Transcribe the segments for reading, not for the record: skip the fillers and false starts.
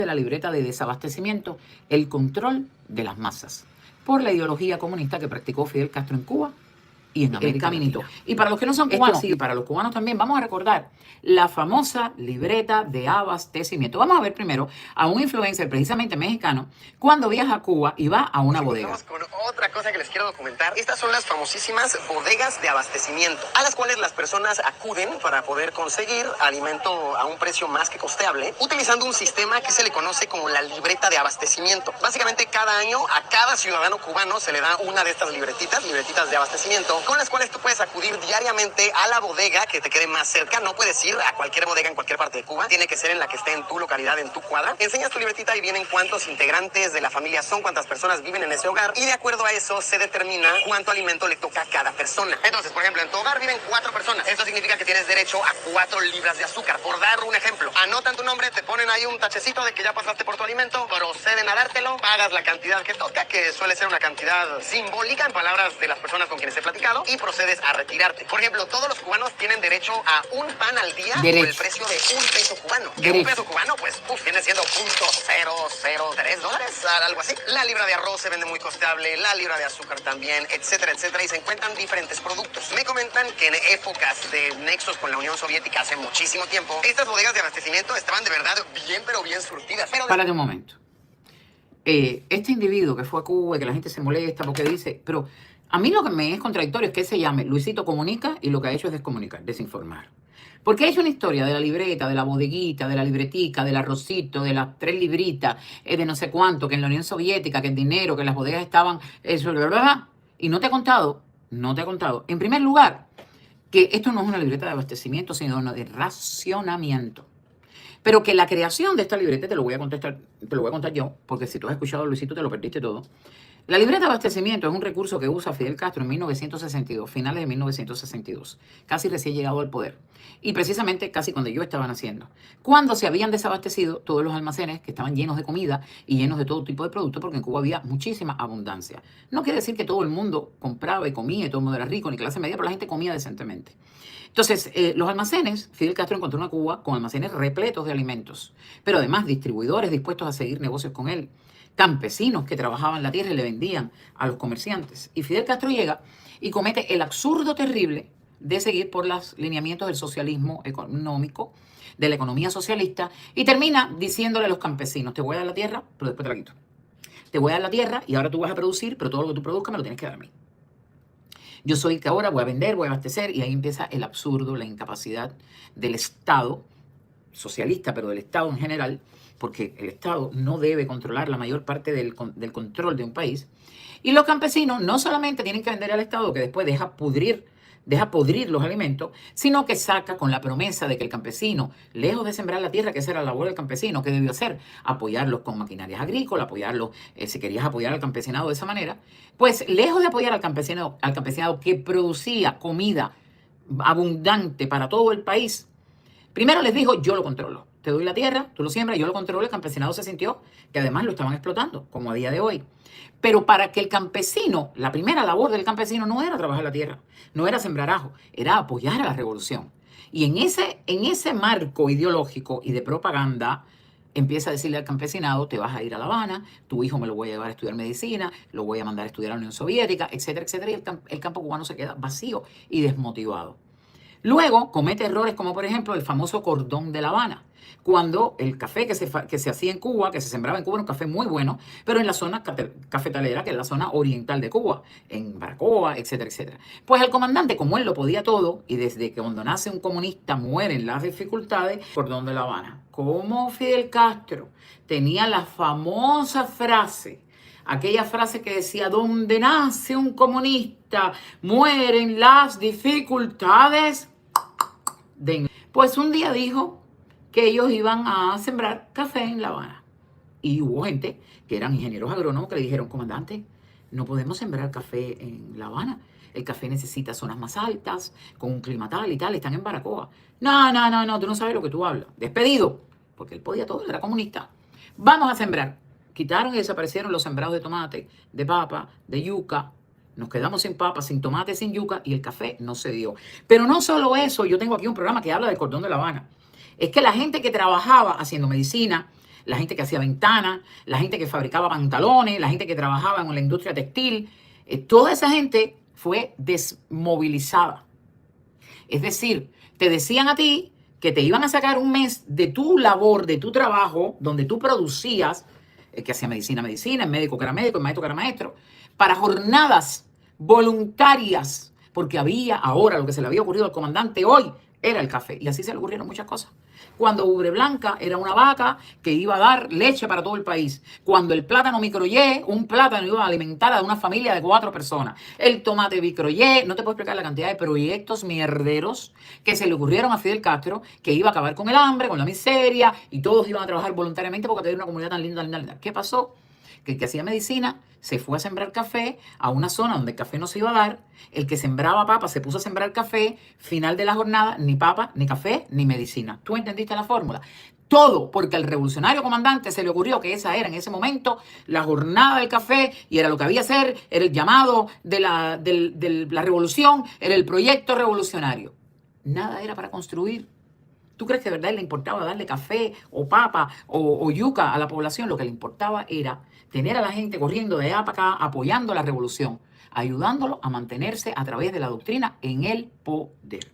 de la libreta de desabastecimiento, el control de las masas, por la ideología comunista que practicó Fidel Castro en Cuba y en América Latina. Y para los que no son cubanos, y para los cubanos también, vamos a recordar la famosa libreta de abastecimiento. Vamos a ver primero a un influencer precisamente mexicano cuando viaja a Cuba y va a una bodega. Vamos con otra cosa que les quiero documentar. Estas son las famosísimas bodegas de abastecimiento, a las cuales las personas acuden para poder conseguir alimento a un precio más que costeable, utilizando un sistema que se le conoce como la libreta de abastecimiento. Básicamente cada año a cada ciudadano cubano se le da una de estas libretitas de abastecimiento, con las cuales tú puedes acudir diariamente a la bodega que te quede más cerca. No puedes ir a cualquier bodega en cualquier parte de Cuba, tiene que ser en la que esté en tu localidad, en tu cuadra. Enseñas tu libretita y vienen cuántos integrantes de la familia son, cuántas personas viven en ese hogar, y de acuerdo a eso se determina cuánto alimento le toca a cada persona. Entonces, por ejemplo, en tu hogar viven 4 personas. Esto significa que tienes derecho a 4 libras de azúcar. Por dar un ejemplo, anotan tu nombre, te ponen ahí un tachecito de que ya pasaste por tu alimento, proceden a dártelo, pagas la cantidad que toca, que suele ser una cantidad simbólica en palabras de las personas con quienes he platicado, y procedes a retirarte. Por ejemplo, todos los cubanos tienen derecho a un pan al día por el precio de un peso cubano. Que un peso cubano, pues, viene siendo $0.003, algo así. La libra de arroz se vende muy costeable, la libra de azúcar también, etcétera, etcétera, y se encuentran diferentes productos. Me comentan que en épocas de nexos con la Unión Soviética hace muchísimo tiempo, estas bodegas de abastecimiento estaban de verdad bien, pero bien surtidas. Párate un momento. Este individuo que fue a Cuba y que la gente se molesta porque dice, pero a mí lo que me es contradictorio es que él se llame Luisito Comunica y lo que ha hecho es descomunicar, desinformar. Porque ha hecho una historia de la libreta, de la bodeguita, de la libretica, del arrocito, de las 3 libritas, de no sé cuánto, que en la Unión Soviética, que el dinero, que las bodegas estaban, eso, bla, bla, bla, y no te ha contado, en primer lugar, que esto no es una libreta de abastecimiento, sino una de racionamiento. Pero que la creación de esta libreta, te lo voy a contar yo, porque si tú has escuchado a Luisito te lo perdiste todo. La libreta de abastecimiento es un recurso que usa Fidel Castro en 1962, finales de 1962, casi recién llegado al poder. Y precisamente casi cuando yo estaba naciendo. Cuando se habían desabastecido todos los almacenes que estaban llenos de comida y llenos de todo tipo de productos, porque en Cuba había muchísima abundancia. No quiere decir que todo el mundo compraba y comía y todo el mundo era rico, ni clase media, pero la gente comía decentemente. Entonces, los almacenes, Fidel Castro encontró una Cuba con almacenes repletos de alimentos, pero además distribuidores dispuestos a seguir negocios con él, campesinos que trabajaban la tierra y le vendían a los comerciantes. Y Fidel Castro llega y comete el absurdo terrible de seguir por los lineamientos del socialismo económico, de la economía socialista, y termina diciéndole a los campesinos, te voy a dar la tierra, pero después te la quito. Te voy a dar la tierra y ahora tú vas a producir, pero todo lo que tú produzcas me lo tienes que dar a mí. Yo soy que ahora voy a vender, voy a abastecer, y ahí empieza el absurdo, la incapacidad del Estado, socialista, pero del Estado en general, porque el Estado no debe controlar la mayor parte del control de un país. Y los campesinos no solamente tienen que vender al Estado, que después deja podrir los alimentos, sino que saca con la promesa de que el campesino, lejos de sembrar la tierra, que esa era la labor del campesino, ¿qué debió hacer? Apoyarlos con maquinarias agrícolas, apoyarlos, si querías apoyar al campesinado de esa manera, pues lejos de apoyar al campesinado que producía comida abundante para todo el país, primero les dijo, yo lo controlo. Te doy la tierra, tú lo siembras, yo lo controlo. El campesinado se sintió que además lo estaban explotando, como a día de hoy. Pero para que el campesino, la primera labor del campesino no era trabajar la tierra, no era sembrar ajo, era apoyar a la revolución. Y en ese marco ideológico y de propaganda, empieza a decirle al campesinado, te vas a ir a La Habana, tu hijo me lo voy a llevar a estudiar medicina, lo voy a mandar a estudiar a la Unión Soviética, etcétera, etcétera. Y el campo cubano se queda vacío y desmotivado. Luego comete errores como por ejemplo el famoso cordón de La Habana, cuando el café que se hacía en Cuba, que se sembraba en Cuba, era un café muy bueno, pero en la zona cafetalera, que es la zona oriental de Cuba, en Baracoa, etcétera, etcétera. Pues el comandante, como él lo podía todo, y desde que cuando nace un comunista mueren las dificultades, cordón de La Habana. Como Fidel Castro tenía la famosa frase, aquella frase que decía, donde nace un comunista, mueren las dificultades. Pues un día dijo que ellos iban a sembrar café en La Habana. Y hubo gente que eran ingenieros agrónomos que le dijeron, comandante, no podemos sembrar café en La Habana. El café necesita zonas más altas, con un clima tal y tal, están en Baracoa. No, tú no sabes lo que tú hablas. Despedido, porque él podía todo, él era comunista. Vamos a sembrar. Quitaron y desaparecieron los sembrados de tomate, de papa, de yuca. Nos quedamos sin papa, sin tomate, sin yuca, y el café no se dio. Pero no solo eso, yo tengo aquí un programa que habla del cordón de La Habana. Es que la gente que trabajaba haciendo medicina, la gente que hacía ventanas, la gente que fabricaba pantalones, la gente que trabajaba en la industria textil. Toda esa gente fue desmovilizada. Es decir, te decían a ti que te iban a sacar un mes de tu labor, de tu trabajo, donde tú producías, el que hacía medicina, el médico que era médico, el maestro que era maestro, para jornadas voluntarias, porque había ahora lo que se le había ocurrido al comandante hoy era el café. Y así se le ocurrieron muchas cosas. Cuando Ubre Blanca era una vaca que iba a dar leche para todo el país. Cuando el plátano microyé, un plátano iba a alimentar a una familia de 4 personas. El tomate microyé, no te puedo explicar la cantidad de proyectos mierderos que se le ocurrieron a Fidel Castro, que iba a acabar con el hambre, con la miseria, y todos iban a trabajar voluntariamente porque había una comunidad tan linda, linda, linda. ¿Qué pasó? Que el que hacía medicina se fue a sembrar café a una zona donde el café no se iba a dar. El que sembraba papa se puso a sembrar café. Final de la jornada, ni papa, ni café, ni medicina. ¿Tú entendiste la fórmula? Todo porque al revolucionario comandante se le ocurrió que esa era en ese momento la jornada del café y era lo que había que hacer, era el llamado de la revolución, era el proyecto revolucionario. Nada era para construir. ¿Tú crees que de verdad le importaba darle café o papa o yuca a la población? Lo que le importaba era tener a la gente corriendo de allá para acá, apoyando la revolución, ayudándolo a mantenerse a través de la doctrina en el poder.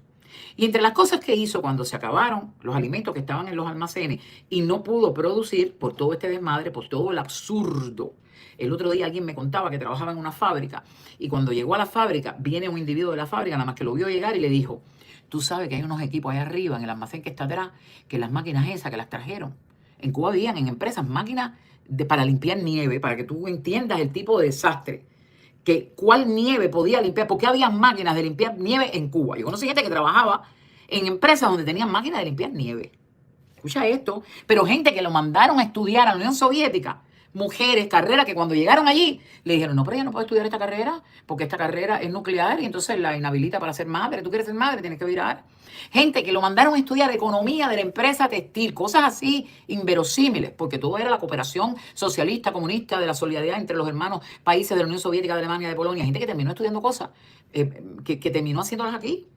Y entre las cosas que hizo cuando se acabaron los alimentos que estaban en los almacenes y no pudo producir por todo este desmadre, por todo el absurdo. El otro día alguien me contaba que trabajaba en una fábrica y cuando llegó a la fábrica, viene un individuo de la fábrica, nada más que lo vio llegar y le dijo: tú sabes que hay unos equipos ahí arriba en el almacén que está atrás, que las máquinas esas que las trajeron. En Cuba habían en empresas máquinas para limpiar nieve, para que tú entiendas el tipo de desastre. Que cuál nieve podía limpiar, porque había máquinas de limpiar nieve en Cuba. Yo conocí gente que trabajaba en empresas donde tenían máquinas de limpiar nieve. Escucha esto, pero gente que lo mandaron a estudiar a la Unión Soviética, mujeres, carreras que cuando llegaron allí le dijeron: no, pero ella no puede estudiar esta carrera porque esta carrera es nuclear y entonces la inhabilita para ser madre. Tú quieres ser madre, tienes que virar. Gente que lo mandaron a estudiar economía de la empresa textil, cosas así inverosímiles, porque todo era la cooperación socialista, comunista, de la solidaridad entre los hermanos países de la Unión Soviética, de Alemania, de Polonia. Gente que terminó estudiando cosas, que terminó haciéndolas aquí.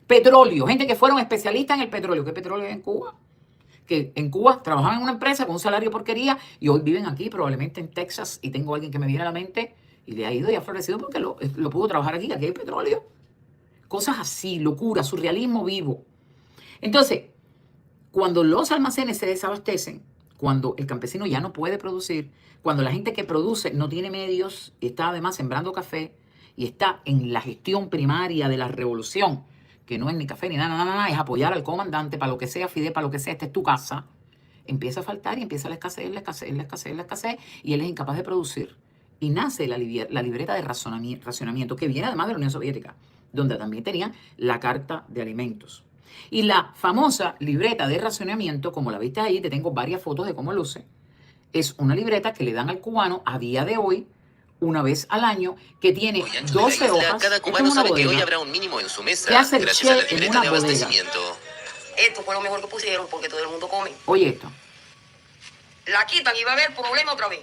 Petróleo, gente que fueron especialistas en el petróleo. ¿Qué petróleo hay en Cuba? Que en Cuba trabajaban en una empresa con un salario porquería y hoy viven aquí, probablemente en Texas, y tengo a alguien que me viene a la mente y le ha ido y ha florecido porque lo pudo trabajar aquí hay petróleo. Cosas así, locura, surrealismo vivo. Entonces, cuando los almacenes se desabastecen, cuando el campesino ya no puede producir, cuando la gente que produce no tiene medios y está además sembrando café y está en la gestión primaria de la revolución, que no es ni café ni nada, es apoyar al comandante para lo que sea, Fidel, para lo que sea, esta es tu casa, empieza a faltar y empieza la escasez, y él es incapaz de producir. Y nace la libreta de racionamiento, que viene además de la Unión Soviética, donde también tenían la carta de alimentos. Y la famosa libreta de racionamiento, como la viste ahí, te tengo varias fotos de cómo luce, es una libreta que le dan al cubano a día de hoy, una vez al año, que tiene 12 hojas. Cada cubano sabe que hoy habrá un mínimo en su mesa, ¿Qué hace el gracias a la Che en libreta una de bodega? abastecimiento. Esto fue lo mejor que pusieron porque todo el mundo come. Oye esto. La quitan y va a haber problema otra vez.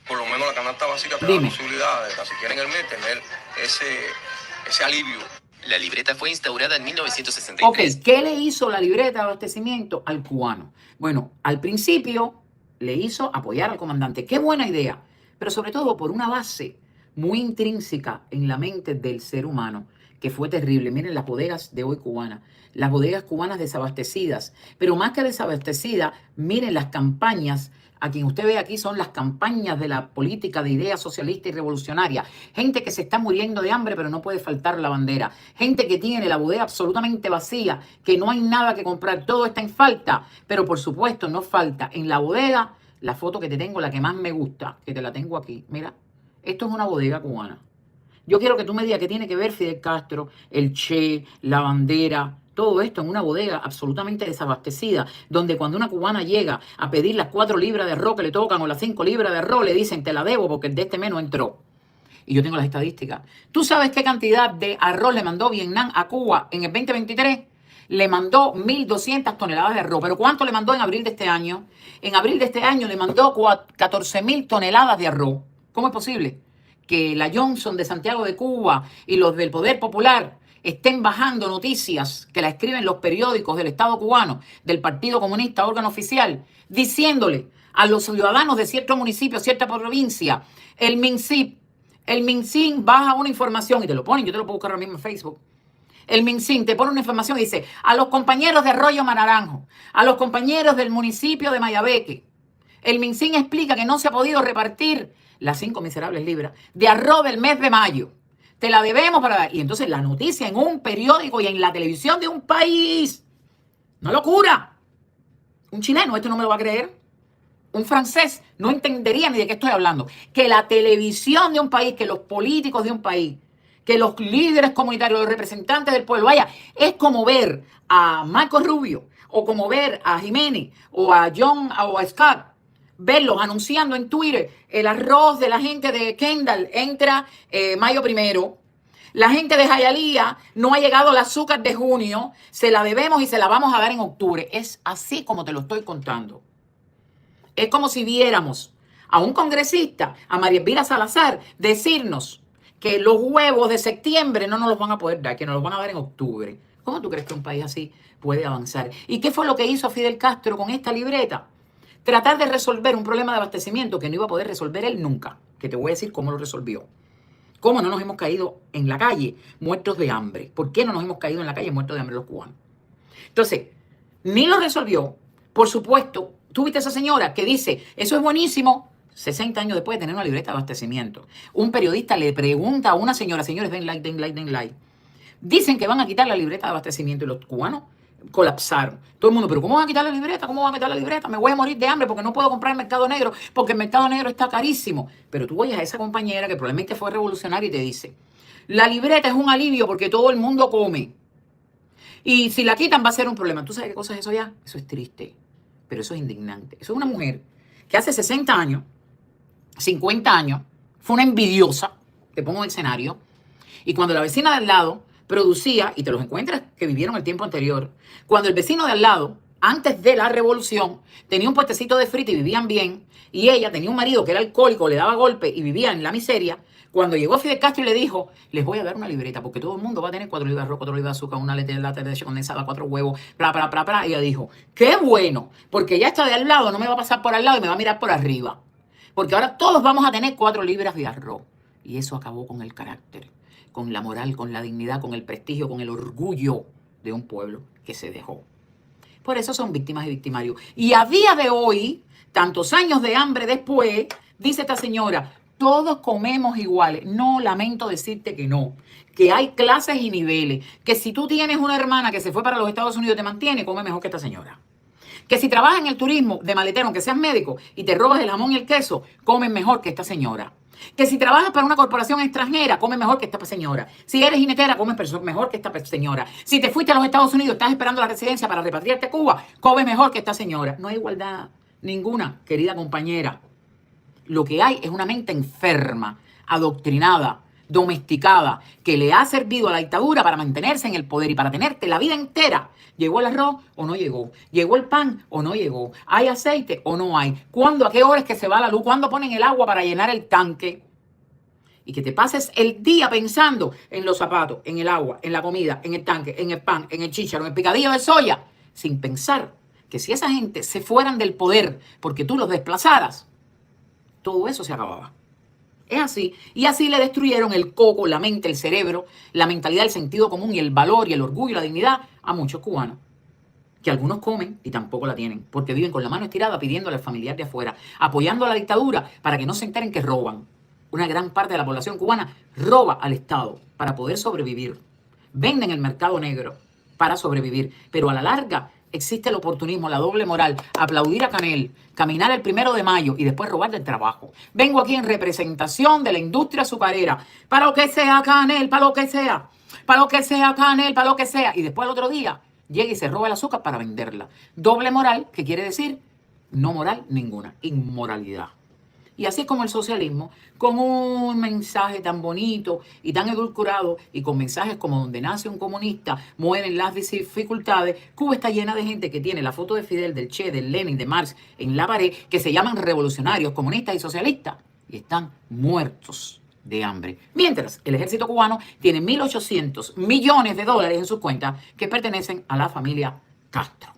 Por lo menos la canasta básica te da Dime. la posibilidad de, tan siquiera en el mes, tener ese alivio. La libreta fue instaurada en Ok, 1963. ¿qué le hizo la libreta de abastecimiento al cubano? Bueno, al principio le hizo apoyar al comandante. Qué buena idea, pero sobre todo por una base muy intrínseca en la mente del ser humano, que fue terrible. Miren las bodegas de hoy cubanas, las bodegas cubanas desabastecidas, pero más que desabastecidas, miren las campañas. A quien usted ve aquí son las campañas de la política de ideas socialista y revolucionaria. Gente que se está muriendo de hambre, pero no puede faltar la bandera. Gente que tiene la bodega absolutamente vacía, que no hay nada que comprar, todo está en falta. Pero por supuesto no falta en la bodega la foto que te tengo, la que más me gusta, que te la tengo aquí. Mira, esto es una bodega cubana. Yo quiero que tú me digas qué tiene que ver Fidel Castro, el Che, la bandera, todo esto en una bodega absolutamente desabastecida, donde cuando una cubana llega a pedir las 4 libras de arroz que le tocan o las 5 libras de arroz, le dicen: te la debo porque el de este mes no entró. Y yo tengo las estadísticas. ¿Tú sabes qué cantidad de arroz le mandó Vietnam a Cuba en el 2023? Le mandó 1.200 toneladas de arroz. ¿Pero cuánto le mandó en abril de este año? En abril de este año le mandó 14.000 toneladas de arroz. ¿Cómo es posible que la Johnson de Santiago de Cuba y los del Poder Popular estén bajando noticias que la escriben los periódicos del Estado cubano, del Partido Comunista, órgano oficial, diciéndole a los ciudadanos de cierto municipio, cierta provincia, el MinSIN baja una información y te lo ponen, yo te lo puedo buscar ahora mismo en Facebook. El MinSIN te pone una información y dice, a los compañeros de Arroyo Manaranjo, a los compañeros del municipio de Mayabeque, el MinSIN explica que no se ha podido repartir las 5 miserables libras de arroz del mes de mayo. Te la debemos para... Y entonces la noticia en un periódico y en la televisión de un país. ¡Una locura! Un chileno, esto no me lo va a creer. Un francés no entendería ni de qué estoy hablando. Que la televisión de un país, que los políticos de un país, que los líderes comunitarios, los representantes del pueblo, vaya, es como ver a Marco Rubio, o como ver a Jiménez, o a John, o a Scott, verlos anunciando en Twitter, el arroz de la gente de Kendall entra mayo 1. La gente de Hialeah no ha llegado el azúcar de junio, se la debemos y se la vamos a dar en octubre. Es así como te lo estoy contando. Es como si viéramos a un congresista, a María Elvira Salazar, decirnos que los huevos de septiembre no nos los van a poder dar, que nos los van a dar en octubre. ¿Cómo tú crees que un país así puede avanzar? ¿Y qué fue lo que hizo Fidel Castro con esta libreta? Tratar de resolver un problema de abastecimiento que no iba a poder resolver él nunca. Que te voy a decir cómo lo resolvió. ¿Cómo no nos hemos caído en la calle muertos de hambre? ¿Por qué no nos hemos caído en la calle muertos de hambre los cubanos? Entonces, ni lo resolvió. Por supuesto, tú viste a esa señora que dice, eso es buenísimo, 60 años después de tener una libreta de abastecimiento. Un periodista le pregunta a una señora, señores, den like, den like, den like. Dicen que van a quitar la libreta de abastecimiento y los cubanos colapsaron. Todo el mundo, pero ¿cómo van a quitar la libreta? ¿Cómo van a quitar la libreta? Me voy a morir de hambre porque no puedo comprar el mercado negro, porque el mercado negro está carísimo. Pero tú oyes a esa compañera que probablemente fue revolucionaria y te dice, la libreta es un alivio porque todo el mundo come. Y si la quitan va a ser un problema. ¿Tú sabes qué cosa es eso ya? Eso es triste, pero eso es indignante. Eso es una mujer que hace 60 años, 50 años, fue una envidiosa, te pongo un escenario, y cuando la vecina de al lado producía, y te los encuentras que vivieron el tiempo anterior, cuando el vecino de al lado, antes de la revolución, tenía un puestecito de frita y vivían bien, y ella tenía un marido que era alcohólico, le daba golpe y vivía en la miseria, cuando llegó Fidel Castro y le dijo, les voy a dar una libreta, porque todo el mundo va a tener 4 libras de arroz, 4 libras de azúcar, una lata de leche condensada, 4 huevos, y ella dijo, qué bueno, porque ya está de al lado, no me va a pasar por al lado y me va a mirar por arriba, porque ahora todos vamos a tener 4 libras de arroz, y eso acabó con el carácter, con la moral, con la dignidad, con el prestigio, con el orgullo de un pueblo que se dejó. Por eso son víctimas y victimarios. Y a día de hoy, tantos años de hambre después, dice esta señora, todos comemos iguales. No, lamento decirte que no. Que hay clases y niveles. Que si tú tienes una hermana que se fue para los Estados Unidos y te mantiene, come mejor que esta señora. Que si trabajas en el turismo de maletero, aunque seas médico, y te robas el jamón y el queso, comes mejor que esta señora. Que si trabajas para una corporación extranjera, comes mejor que esta señora. Si eres jinetera, comes mejor que esta señora. Si te fuiste a los Estados Unidos, estás esperando la residencia para repatriarte a Cuba, comes mejor que esta señora. No hay igualdad ninguna, querida compañera. Lo que hay es una mente enferma, adoctrinada, domesticada, que le ha servido a la dictadura para mantenerse en el poder y para tenerte la vida entera. ¿Llegó el arroz o no llegó? ¿Llegó el pan o no llegó? ¿Hay aceite o no hay? ¿Cuándo, a qué hora es que se va la luz? ¿Cuándo ponen el agua para llenar el tanque? Y que te pases el día pensando en los zapatos, en el agua, en la comida, en el tanque, en el pan, en el chícharo, en el picadillo de soya, sin pensar que si esa gente se fueran del poder porque tú los desplazaras, todo eso se acababa. Es así. Y así le destruyeron el coco, la mente, el cerebro, la mentalidad, el sentido común y el valor y el orgullo y la dignidad a muchos cubanos. Que algunos comen y tampoco la tienen, porque viven con la mano estirada pidiéndole al familiar de afuera, apoyando a la dictadura para que no se enteren que roban. Una gran parte de la población cubana roba al Estado para poder sobrevivir. Venden el mercado negro para sobrevivir. Pero a la larga existe el oportunismo, la doble moral, aplaudir a Canel, caminar el 1 de mayo y después robar del trabajo. Vengo aquí en representación de la industria azucarera, para lo que sea Canel, para lo que sea, para lo que sea Canel, para lo que sea. Y después el otro día llega y se roba el azúcar para venderla. Doble moral, que quiere decir no moral ninguna, inmoralidad. Y así es como el socialismo, con un mensaje tan bonito y tan edulcorado, y con mensajes como donde nace un comunista, mueren las dificultades. Cuba está llena de gente que tiene la foto de Fidel, del Che, del Lenin, de Marx en la pared, que se llaman revolucionarios, comunistas y socialistas, y están muertos de hambre. Mientras el ejército cubano tiene 1.800 millones de dólares en sus cuentas que pertenecen a la familia Castro.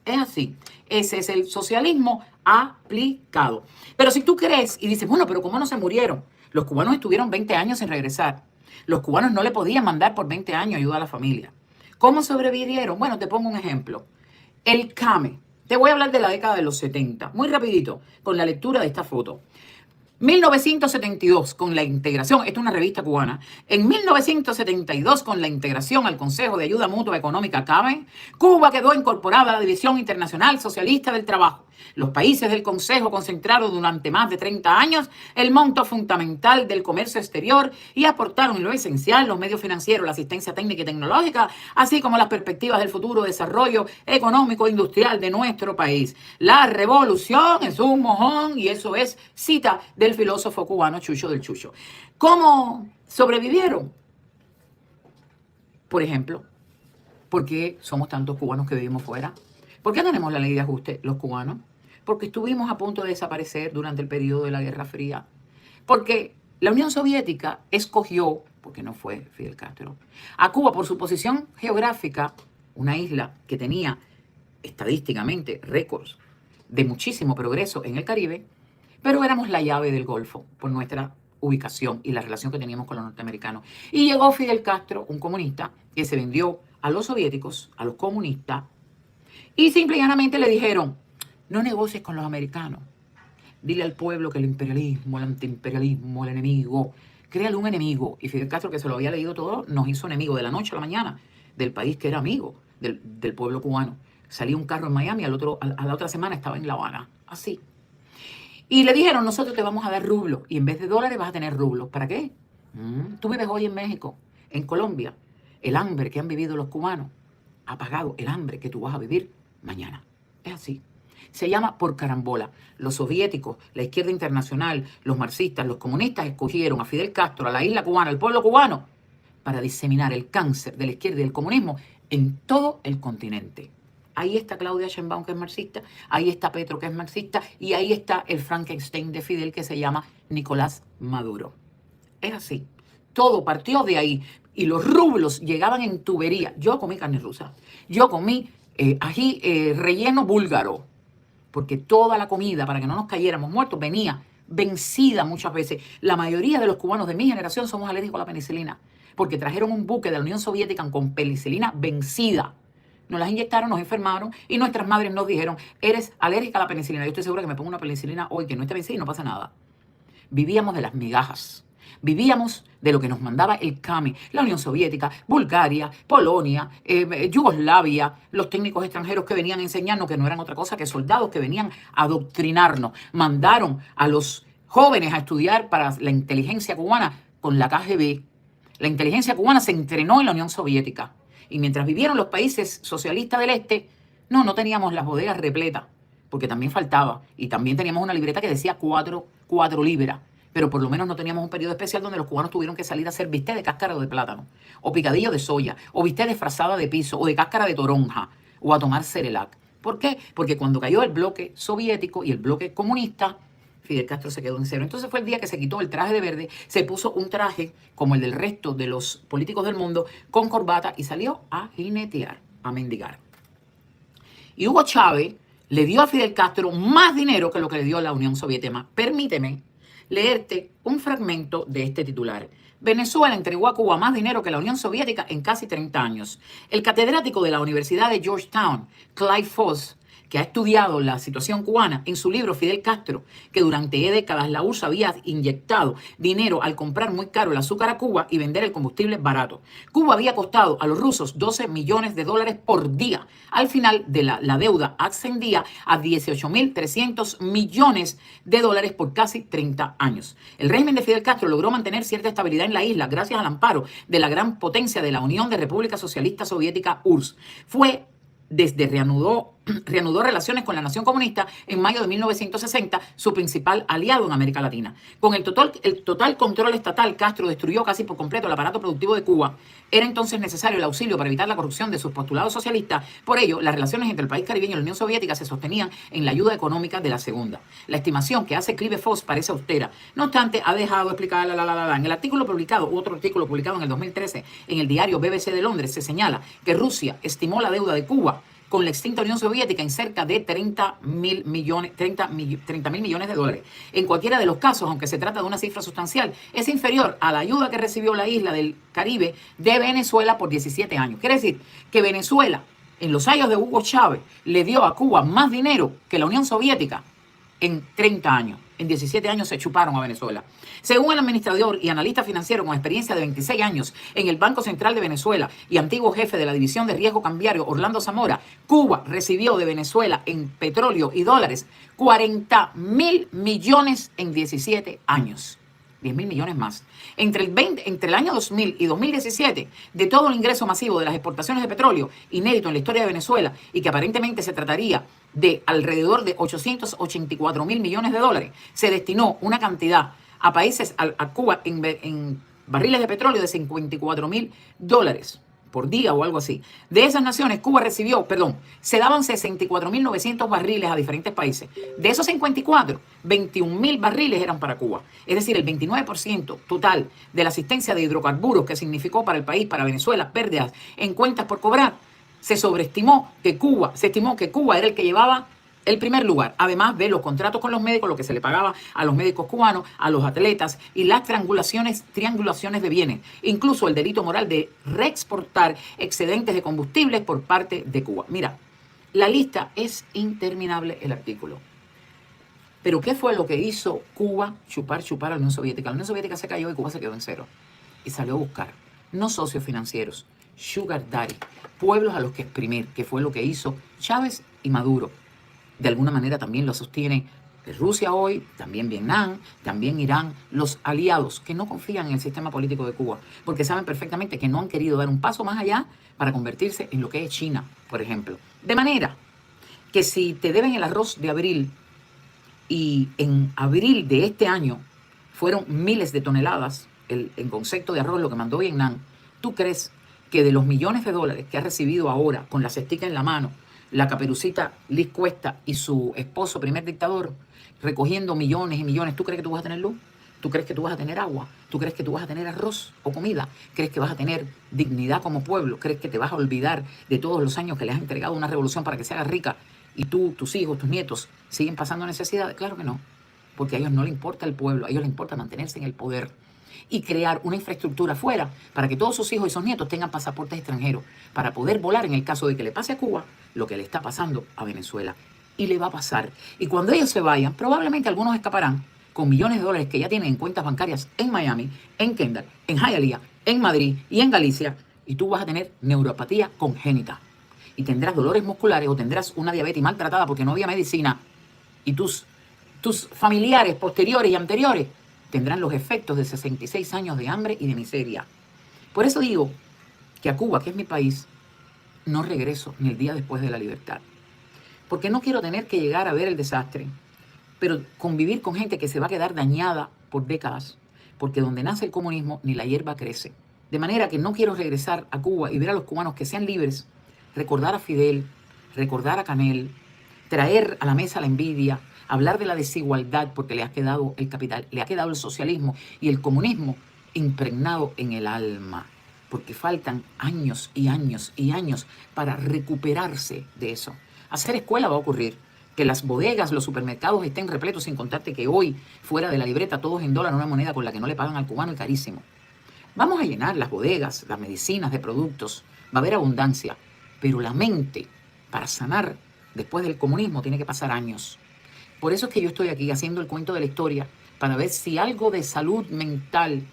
Es así. Ese es el socialismo aplicado. Pero si tú crees y dices, bueno, pero ¿cómo no se murieron? Los cubanos estuvieron 20 años sin regresar. Los cubanos no le podían mandar por 20 años ayuda a la familia. ¿Cómo sobrevivieron? Bueno, te pongo un ejemplo. El CAME. Te voy a hablar de la década de los 70, muy rapidito, con la lectura de esta foto. 1972, con la integración, esta es una revista cubana, en 1972, con la integración al Consejo de Ayuda Mutua Económica CAME, Cuba quedó incorporada a la División Internacional Socialista del Trabajo. Los países del Consejo concentraron durante más de 30 años el monto fundamental del comercio exterior y aportaron lo esencial, los medios financieros, la asistencia técnica y tecnológica, así como las perspectivas del futuro desarrollo económico e industrial de nuestro país. La revolución es un mojón, y eso es cita del filósofo cubano Chucho del Chucho. ¿Cómo sobrevivieron? Por ejemplo, ¿por qué somos tantos cubanos que vivimos fuera? ¿Por qué tenemos la ley de ajuste los cubanos? Porque estuvimos a punto de desaparecer durante el periodo de la Guerra Fría. Porque la Unión Soviética escogió, porque no fue Fidel Castro, a Cuba por su posición geográfica, una isla que tenía estadísticamente récords de muchísimo progreso en el Caribe, pero éramos la llave del Golfo por nuestra ubicación y la relación que teníamos con los norteamericanos. Y llegó Fidel Castro, un comunista, que se vendió a los soviéticos, a los comunistas, y simple y llanamente le dijeron, no negocies con los americanos. Dile al pueblo que el imperialismo, el antiimperialismo, el enemigo, créale un enemigo. Y Fidel Castro, que se lo había leído todo, nos hizo enemigo de la noche a la mañana del país que era amigo del pueblo cubano. Salía un carro en Miami, a la otra semana estaba en La Habana. Así. Y le dijeron, nosotros te vamos a dar rublos. Y en vez de dólares vas a tener rublos. ¿Para qué? Tú vives hoy en México, en Colombia. El hambre que han vivido los cubanos ha pagado el hambre que tú vas a vivir mañana. Es así. Se llama por carambola. Los soviéticos, la izquierda internacional, los marxistas, los comunistas escogieron a Fidel Castro, a la isla cubana, al pueblo cubano, para diseminar el cáncer de la izquierda y del comunismo en todo el continente. Ahí está Claudia Sheinbaum, que es marxista, ahí está Petro, que es marxista, y ahí está el Frankenstein de Fidel, que se llama Nicolás Maduro. Es así. Todo partió de ahí. Y los rublos llegaban en tubería. Yo comí carne rusa. Yo comí ají relleno búlgaro. Porque toda la comida, para que no nos cayéramos muertos, venía vencida muchas veces. La mayoría de los cubanos de mi generación somos alérgicos a la penicilina. Porque trajeron un buque de la Unión Soviética con penicilina vencida. Nos las inyectaron, nos enfermaron y nuestras madres nos dijeron, eres alérgica a la penicilina. Yo estoy segura que me pongo una penicilina hoy que no esté vencida y no pasa nada. Vivíamos de las migajas. Vivíamos de lo que nos mandaba el CAME, la Unión Soviética, Bulgaria, Polonia, Yugoslavia, los técnicos extranjeros que venían a enseñarnos, que no eran otra cosa que soldados que venían a adoctrinarnos. Mandaron a los jóvenes a estudiar para la inteligencia cubana con la KGB. La inteligencia cubana se entrenó en la Unión Soviética. Y mientras vivieron los países socialistas del este, no teníamos las bodegas repletas, porque también faltaba. Y también teníamos una libreta que decía 4 libras. Pero por lo menos no teníamos un periodo especial donde los cubanos tuvieron que salir a hacer bistec de cáscara de plátano, o picadillo de soya, o bistec disfrazada de piso, o de cáscara de toronja, o a tomar Cerelac. ¿Por qué? Porque cuando cayó el bloque soviético y el bloque comunista, Fidel Castro se quedó en cero. Entonces fue el día que se quitó el traje de verde, se puso un traje como el del resto de los políticos del mundo, con corbata, y salió a jinetear, a mendigar. Y Hugo Chávez le dio a Fidel Castro más dinero que lo que le dio la Unión Soviética. Permíteme leerte un fragmento de este titular. Venezuela entregó a Cuba más dinero que la Unión Soviética en casi 30 años. El catedrático de la Universidad de Georgetown, Clyde Foss, que ha estudiado la situación cubana, en su libro Fidel Castro, que durante décadas la URSS había inyectado dinero al comprar muy caro el azúcar a Cuba y vender el combustible barato. Cuba había costado a los rusos 12 millones de dólares por día. Al final de la deuda ascendía a 18.300 millones de dólares por casi 30 años. El régimen de Fidel Castro logró mantener cierta estabilidad en la isla gracias al amparo de la gran potencia de la Unión de Repúblicas Socialistas Soviéticas, URSS. Reanudó relaciones con la nación comunista en mayo de 1960, su principal aliado en América Latina. Con el total control estatal, Castro destruyó casi por completo el aparato productivo de Cuba. Era entonces necesario el auxilio para evitar la corrupción de sus postulados socialistas. Por ello, las relaciones entre el país caribeño y la Unión Soviética se sostenían en la ayuda económica de la segunda. La estimación que hace Clive Foss parece austera. No obstante, ha dejado explicar en el artículo publicado, otro artículo publicado en el 2013 en el diario BBC de Londres, se señala que Rusia estimó la deuda de Cuba con la extinta Unión Soviética en cerca de 30.000 millones de dólares. En cualquiera de los casos, aunque se trata de una cifra sustancial, es inferior a la ayuda que recibió la isla del Caribe de Venezuela por 17 años. Quiere decir que Venezuela, en los años de Hugo Chávez, le dio a Cuba más dinero que la Unión Soviética en 30 años. En 17 años se chuparon a Venezuela. Según el administrador y analista financiero con experiencia de 26 años en el Banco Central de Venezuela y antiguo jefe de la División de Riesgo Cambiario, Orlando Zamora, Cuba recibió de Venezuela en petróleo y dólares 40.000 millones en 17 años. 10.000 millones más. Entre el año 2000 y 2017, de todo el ingreso masivo de las exportaciones de petróleo, inédito en la historia de Venezuela, y que aparentemente se trataría de alrededor de 884.000 millones de dólares, se destinó una cantidad a países, a Cuba, en barriles de petróleo de 54.000 dólares por día o algo así. De esas naciones, Cuba recibió, se daban 64.900 barriles a diferentes países. De esos 54, 21.000 barriles eran para Cuba. Es decir, el 29% total de la asistencia de hidrocarburos que significó para el país, para Venezuela, pérdidas en cuentas por cobrar. Se estimó que Cuba era el que llevaba el primer lugar, además de los contratos con los médicos, lo que se le pagaba a los médicos cubanos, a los atletas y las triangulaciones de bienes, incluso el delito moral de reexportar excedentes de combustibles por parte de Cuba. Mira, la lista es interminable, el artículo. Pero ¿qué fue lo que hizo Cuba chupar a la Unión Soviética? La Unión Soviética se cayó y Cuba se quedó en cero. Y salió a buscar, no socios financieros, sugar daddy, pueblos a los que exprimir, que fue lo que hizo Chávez y Maduro. De alguna manera también lo sostiene Rusia hoy, también Vietnam, también Irán, los aliados que no confían en el sistema político de Cuba, porque saben perfectamente que no han querido dar un paso más allá para convertirse en lo que es China, por ejemplo. De manera que si te deben el arroz de abril y en abril de este año fueron miles de toneladas, en concepto de arroz lo que mandó Vietnam, ¿tú crees que de los millones de dólares que ha recibido ahora con la cestica en la mano, la Caperucita Liz Cuesta y su esposo, primer dictador, recogiendo millones y millones, ¿tú crees que tú vas a tener luz? ¿Tú crees que tú vas a tener agua? ¿Tú crees que tú vas a tener arroz o comida? ¿Crees que vas a tener dignidad como pueblo? ¿Crees que te vas a olvidar de todos los años que le has entregado una revolución para que se haga rica y tú, tus hijos, tus nietos siguen pasando necesidades? Claro que no, porque a ellos no les importa el pueblo, a ellos les importa mantenerse en el poder y crear una infraestructura afuera para que todos sus hijos y sus nietos tengan pasaportes extranjeros para poder volar en el caso de que le pase a Cuba lo que le está pasando a Venezuela. Y le va a pasar. Y cuando ellos se vayan, probablemente algunos escaparán con millones de dólares que ya tienen en cuentas bancarias en Miami, en Kendall, en Hialeah, en Madrid y en Galicia, y tú vas a tener neuropatía congénita. Y tendrás dolores musculares o tendrás una diabetes maltratada porque no había medicina. Y tus familiares posteriores y anteriores tendrán los efectos de 66 años de hambre y de miseria. Por eso digo que a Cuba, que es mi país, no regreso ni el día después de la libertad. Porque no quiero tener que llegar a ver el desastre, pero convivir con gente que se va a quedar dañada por décadas, porque donde nace el comunismo ni la hierba crece. De manera que no quiero regresar a Cuba y ver a los cubanos que sean libres, recordar a Fidel, recordar a Canel, traer a la mesa la envidia, hablar de la desigualdad porque le ha quedado el capital, le ha quedado el socialismo y el comunismo impregnado en el alma, porque faltan años y años y años para recuperarse de eso. Hacer escuela va a ocurrir, que las bodegas, los supermercados estén repletos, sin contarte que hoy, fuera de la libreta, todos en dólar, una moneda con la que no le pagan al cubano y carísimo. Vamos a llenar las bodegas, las medicinas de productos, va a haber abundancia, pero la mente, para sanar después del comunismo, tiene que pasar años. Por eso es que yo estoy aquí haciendo el cuento de la historia, para ver si algo de salud mental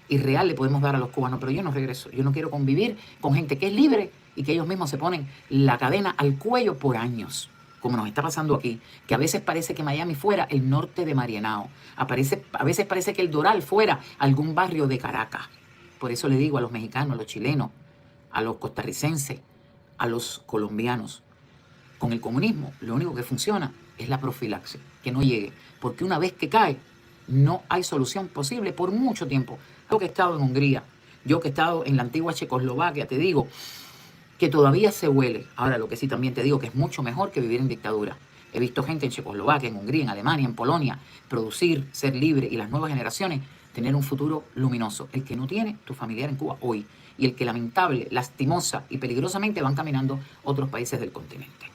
y real le podemos dar a los cubanos. Pero yo no regreso, yo no quiero convivir con gente que es libre y que ellos mismos se ponen la cadena al cuello por años, como nos está pasando aquí, que a veces parece que Miami fuera el norte de Marianao, a veces parece que el Doral fuera algún barrio de Caracas. Por eso le digo a los mexicanos, a los chilenos, a los costarricenses, a los colombianos, con el comunismo lo único que funciona es la profilaxis, que no llegue, porque una vez que cae no hay solución posible por mucho tiempo. Yo que he estado en Hungría, yo que he estado en la antigua Checoslovaquia, te digo que todavía se huele. Ahora, lo que sí también te digo que es mucho mejor que vivir en dictadura. He visto gente en Checoslovaquia, en Hungría, en Alemania, en Polonia, producir, ser libre, y las nuevas generaciones tener un futuro luminoso, el que no tiene tu familiar en Cuba hoy y el que lamentable, lastimosa y peligrosamente van caminando otros países del continente.